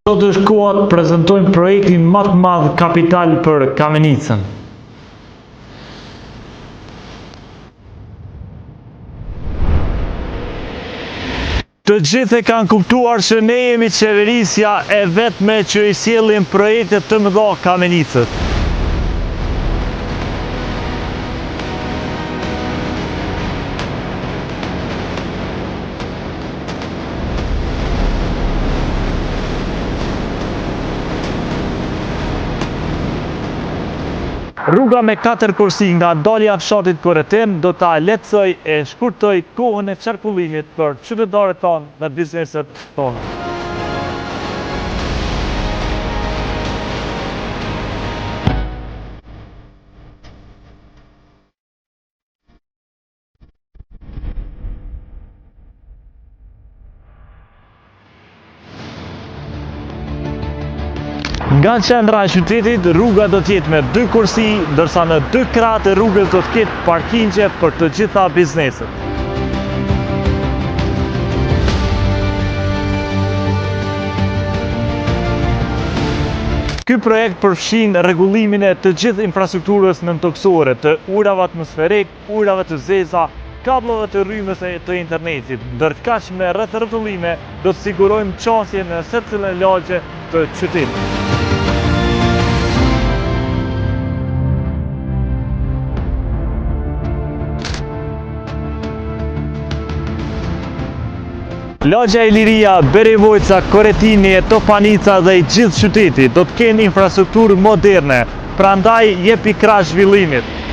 Sot është koha të prezantojmë projektin më të madh kapital për Kamenicën. Të gjithë e kanë kuptuar që ne jemi qeverisja e vetme që i sjellim projekte të mëdha Kamenicës. Rruga me 4 kursi nga dalja e fshatit Koretin do ta lehtësoj e shkurtoj kohën e qarkullimit për qytetarët tanë dhe bizneset tonë. Nga qendra e qytetit, rruga do t'jetë me 2 kursi, ndërsa në 2 krahët e rrugës do t'ketë parkingje për të gjitha bizneset. Ky projekt përfshin rregullimin e të gjithë infrastrukturës nëntoksore, të ujrave atmosferik, ujrave të zeza, kabllove të rrymës e të internetit, ndërkaq me rrethëtullime do të sigurojmë qasje në secilën lagje të qytetit. Lagja e Liria, Berevojca, Koretini, Topanica dhe i gjithë qyteti do të kenë infrastrukturë moderne, prandaj jepi krah zhvillimit.